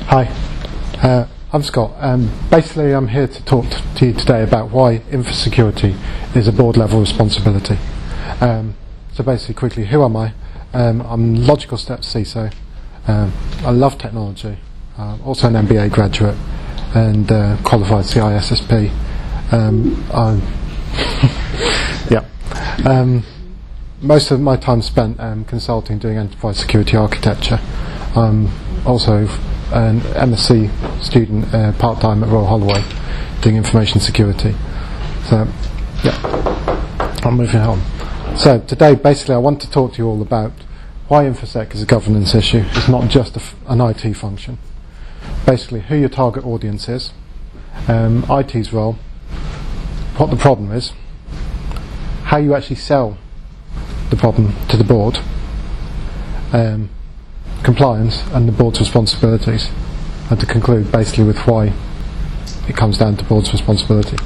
Hi, I'm Scott. Basically, I'm here to talk to you today about why infosecurity is a board-level responsibility. So basically, quickly, who am I? I'm Logical Steps CISO. I love technology. Also an MBA graduate and qualified CISSP. Most of my time spent consulting, doing enterprise security architecture. I'm also an MSc student part-time at Royal Holloway doing information security. So, yeah, I'm moving on. So today, basically, I want to talk to you all about why InfoSec is a governance issue. It's not just an IT function. Basically, who your target audience is, IT's role, what the problem is, how you actually sell the problem to the board, compliance and the board's responsibilities, and to conclude basically with why it comes down to board's responsibility.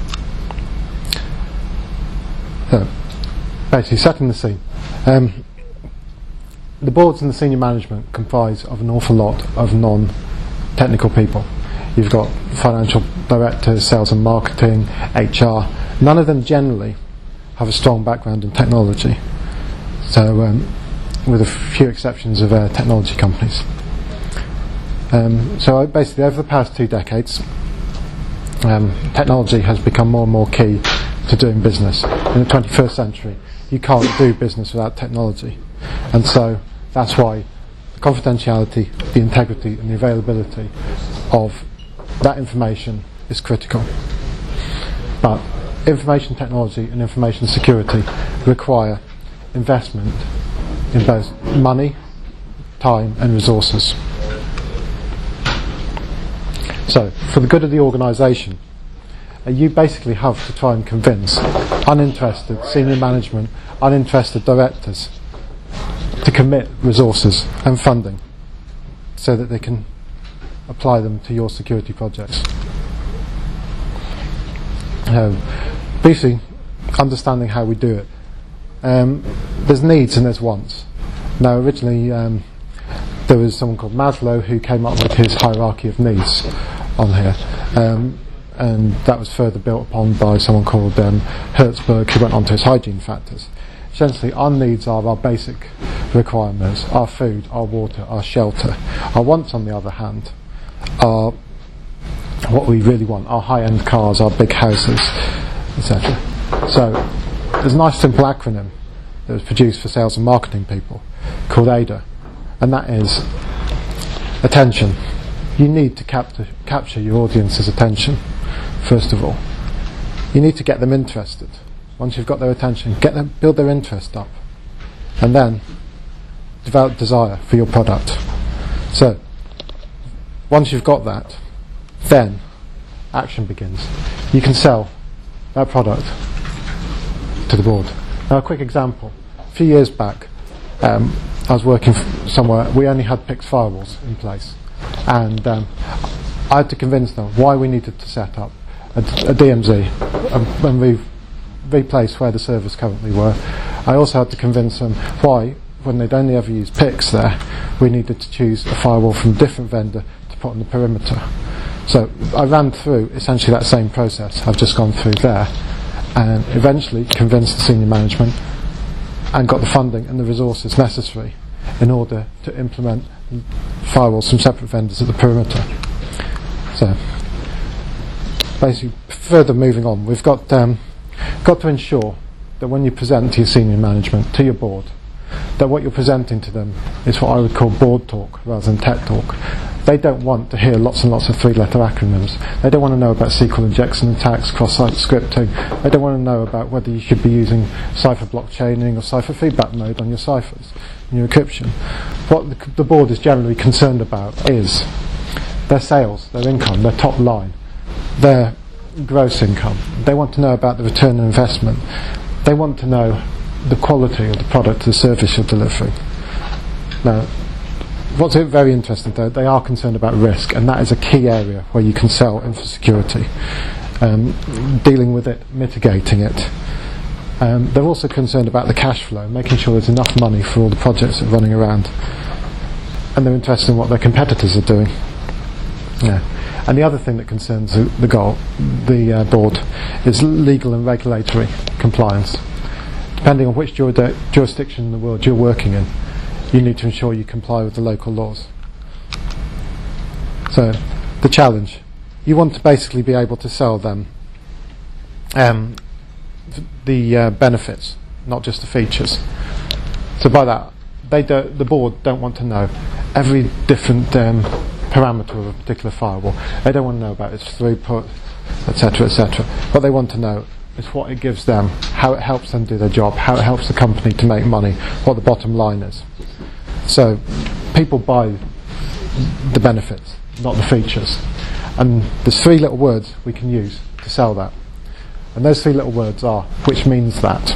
So, basically setting the scene. The boards and the senior management comprise of an awful lot of non-technical people. You've got financial directors, sales and marketing, HR. None of them generally have a strong background in technology. So, with a few exceptions of technology companies. So basically over the past 2 decades, technology has become more and more key to doing business. In the 21st century, you can't do business without technology. And so that's why the confidentiality, the integrity and the availability of that information is critical. But information technology and information security require investment in both money, time and resources. So, for the good of the organisation, you basically have to try and convince uninterested senior management, uninterested directors to commit resources and funding so that they can apply them to your security projects. Briefly, understanding how we do it. There's needs and there's wants. Now originally there was someone called Maslow who came up with his hierarchy of needs on here, and that was further built upon by someone called Hertzberg, who went on to his hygiene factors. Essentially our needs are our basic requirements, our food, our water, our shelter. Our wants on the other hand are what we really want, our high-end cars, our big houses, etc. So there's a nice simple acronym that was produced for sales and marketing people called ADA, and that is attention. You need to capture your audience's attention first of all. You need to get them interested. Once you've got their attention, build their interest up, and then develop desire for your product. So once you've got that, then action begins. You can sell that product to the board. Now a quick example. A few years back I was working somewhere, we only had PIX firewalls in place, and I had to convince them why we needed to set up a DMZ and we replace where the servers currently were. I also had to convince them why, when they'd only ever used PIX there, we needed to choose a firewall from a different vendor to put on the perimeter. So I ran through essentially that same process I've just gone through there, and eventually convinced the senior management and got the funding and the resources necessary in order to implement firewalls from separate vendors at the perimeter. So basically, further moving on, we've got to ensure that when you present to your senior management, to your board, that what you're presenting to them is what I would call board talk rather than tech talk. They don't want to hear lots and lots of 3-letter acronyms. They don't want to know about SQL injection attacks, cross-site scripting. They don't want to know about whether you should be using cipher block chaining or cipher feedback mode on your ciphers and your encryption. What the board is generally concerned about is their sales, their income, their top line, their gross income. They want to know about the return on investment. They want to know the quality of the product or the service you're delivering. Now, what's very interesting though, they are concerned about risk, and that is a key area where you can sell infosecurity. Dealing with it, mitigating it. They're also concerned about the cash flow, making sure there's enough money for all the projects that are running around. And they're interested in what their competitors are doing. Yeah. And the other thing that concerns the board is legal and regulatory compliance. Depending on which jurisdiction in the world you're working in, you need to ensure you comply with the local laws. So, the challenge. You want to basically be able to sell them the benefits, not just the features. So by that, the board don't want to know every different parameter of a particular firewall. They don't want to know about its throughput, etc., etc. What they want to know is what it gives them, how it helps them do their job, how it helps the company to make money, what the bottom line is. So people buy the benefits, not the features. And there's 3 little words we can use to sell that. And those 3 little words are, which means that.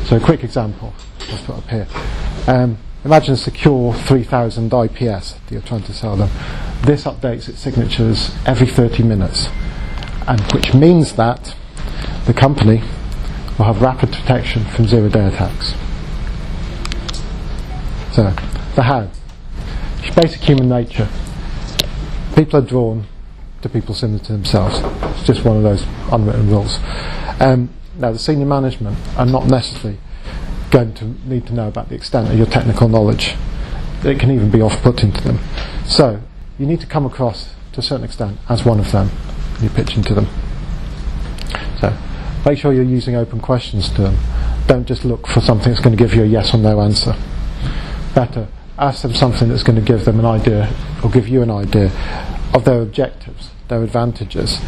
So a quick example, I'll put up here. Imagine a secure 3000 IPS that you're trying to sell them. This updates its signatures every 30 minutes. And which means that the company will have rapid protection from zero-day attacks. So, the how. It's basic human nature. People are drawn to people similar to themselves. It's just one of those unwritten rules. Now, the senior management are not necessarily going to need to know about the extent of your technical knowledge. It can even be off-putting to them. So, you need to come across, to a certain extent, as one of them when you're pitching to them. So, make sure you're using open questions to them. Don't just look for something that's going to give you a yes or no answer. Better, ask them something that's going to give them an idea, or give you an idea, of their objectives, their advantages,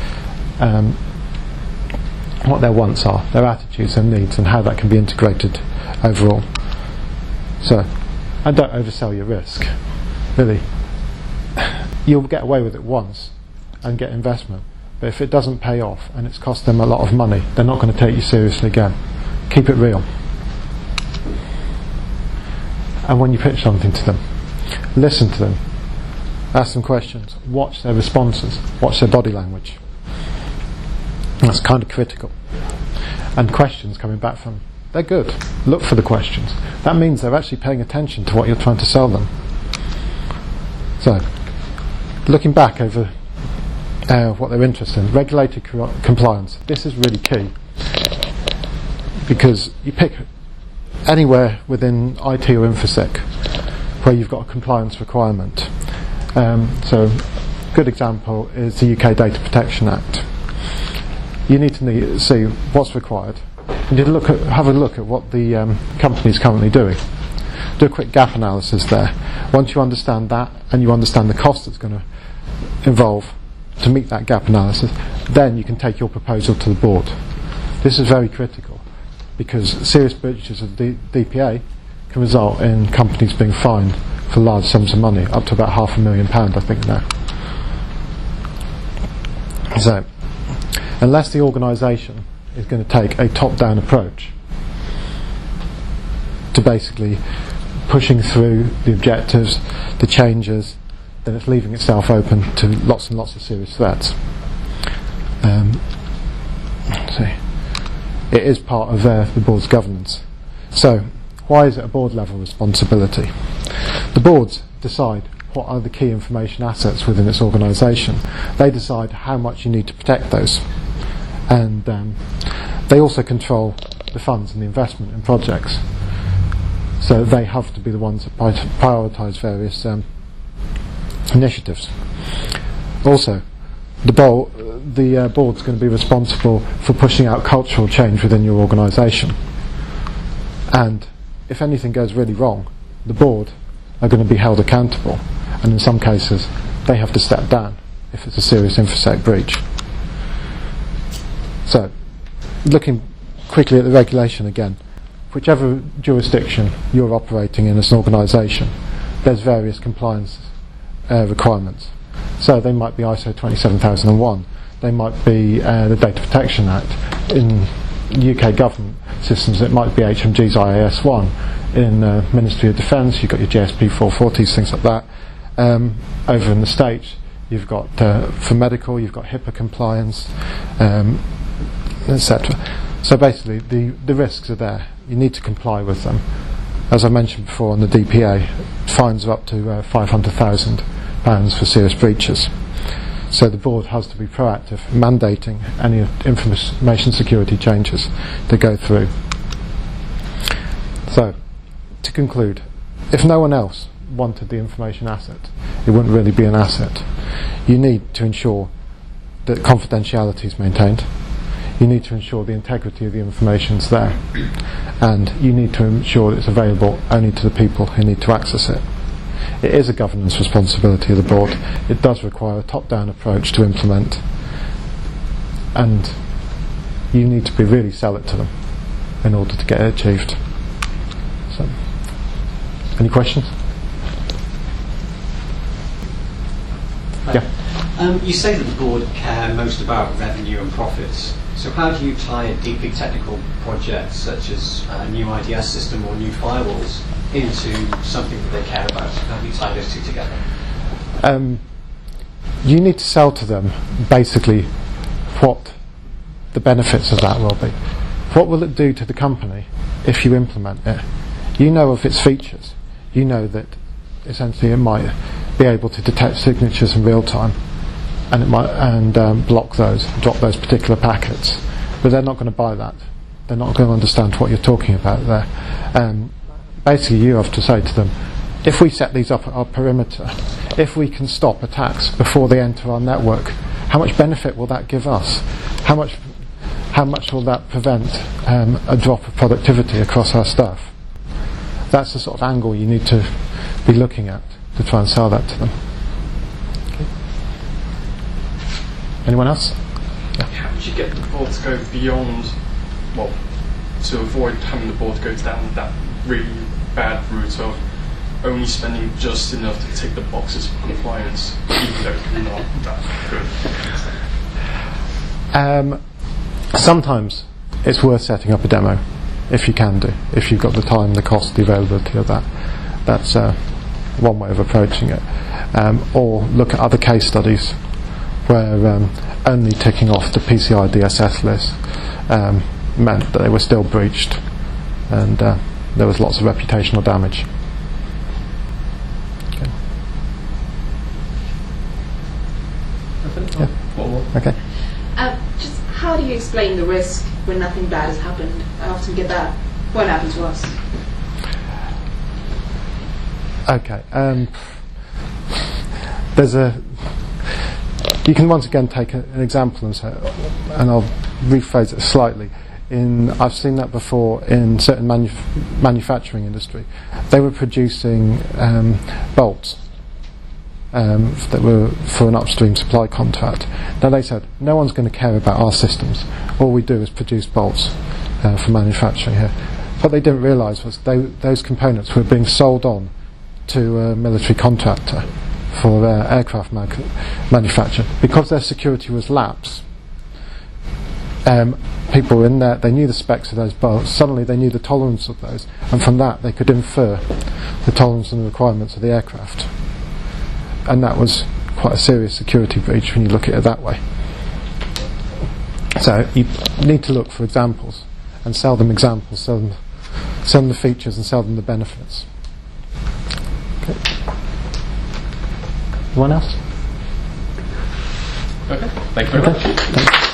what their wants are, their attitudes and needs, and how that can be integrated overall. So, and don't oversell your risk. Really, you'll get away with it once and get investment, but if it doesn't pay off and it's cost them a lot of money, they're not going to take you seriously again. Keep it real. And when you pitch something to them, listen to them, ask them questions, watch their responses, watch their body language. That's kind of critical. And questions coming back from them, they're good. Look for the questions. That means they're actually paying attention to what you're trying to sell them. So, looking back over what they're interested in, regulated compliance. This is really key, because you pick anywhere within IT or InfoSec where you've got a compliance requirement. So, good example is the UK Data Protection Act. You need to see what's required. You need to have a look at what the company is currently doing. Do a quick gap analysis there. Once you understand that, and you understand the cost that's going to involve to meet that gap analysis, then you can take your proposal to the board. This is very critical, because serious breaches of the DPA can result in companies being fined for large sums of money, up to about £500,000, I think now. So, unless the organisation is going to take a top-down approach to basically pushing through the objectives, the changes, then it's leaving itself open to lots and lots of serious threats. It is part of the board's governance. So, why is it a board level responsibility? The boards decide what are the key information assets within its organisation. They decide how much you need to protect those. And they also control the funds and the investment in projects. So they have to be the ones that prioritise various initiatives. Also, the board's going to be responsible for pushing out cultural change within your organisation. And if anything goes really wrong, the board are going to be held accountable. And in some cases, they have to step down if it's a serious InfoSec breach. So, looking quickly at the regulation again, whichever jurisdiction you're operating in as an organisation, there's various compliance requirements. So they might be ISO 27001, they might be the Data Protection Act. In UK government systems, it might be HMG's IAS1. In Ministry of Defence, you've got your GSP 440s, things like that. Over in the States, you've got, for medical, you've got HIPAA compliance, etc. So basically, the risks are there. You need to comply with them. As I mentioned before on the DPA, fines are up to £500,000 for serious breaches. So the board has to be proactive, mandating any information security changes to go through. So, to conclude, if no one else wanted the information asset, it wouldn't really be an asset. You need to ensure that confidentiality is maintained. You need to ensure the integrity of the information is there, and you need to ensure that it's available only to the people who need to access it. It is a governance responsibility of the board. It does require a top-down approach to implement, and you need to really sell it to them in order to get it achieved. So, any questions? Yeah. You say that the board care most about revenue and profits. So how do you tie a deeply technical project such as a new IDS system or new firewalls into something that they care about? How do you tie those two together? You need to sell to them basically what the benefits of that will be. What will it do to the company if you implement it? You know of its features. You know that essentially it might be able to detect signatures in real time, and it might block those, drop those particular packets. But they're not going to buy that. They're not going to understand what you're talking about there. Basically, you have to say to them, if we set these up at our perimeter, if we can stop attacks before they enter our network, how much benefit will that give us? How much will that prevent a drop of productivity across our staff? That's the sort of angle you need to be looking at to try and sell that to them. Okay. Anyone else? Yeah. How would you get the board to go beyond, well, to avoid having the board go down that really bad route of only spending just enough to tick the boxes for compliance, even though it's not that good? Sometimes it's worth setting up a demo, if you can do, if you've got the time, the cost, the availability of that. That's one way of approaching it. Or look at other case studies where only ticking off the PCI DSS list meant that they were still breached, and there was lots of reputational damage. Okay. Yeah. Okay. Just how do you explain the risk when nothing bad has happened? I often get that. What happened to us? Okay. You can once again take an example and I'll rephrase it slightly. I've seen that before in certain manufacturing industry. They were producing bolts that were for an upstream supply contract. Now they said, no one's going to care about our systems. All we do is produce bolts for manufacturing here. What they didn't realise was those components were being sold on to a military contractor for aircraft manufacture. Because their security was lapsed, people were in there, they knew the specs of those bolts, suddenly they knew the tolerance of those, and from that they could infer the tolerance and the requirements of the aircraft. And that was quite a serious security breach when you look at it that way. So you need to look for examples and sell them examples, sell them the features and sell them the benefits. Okay. Anyone else? Okay, thank you very much. Thanks.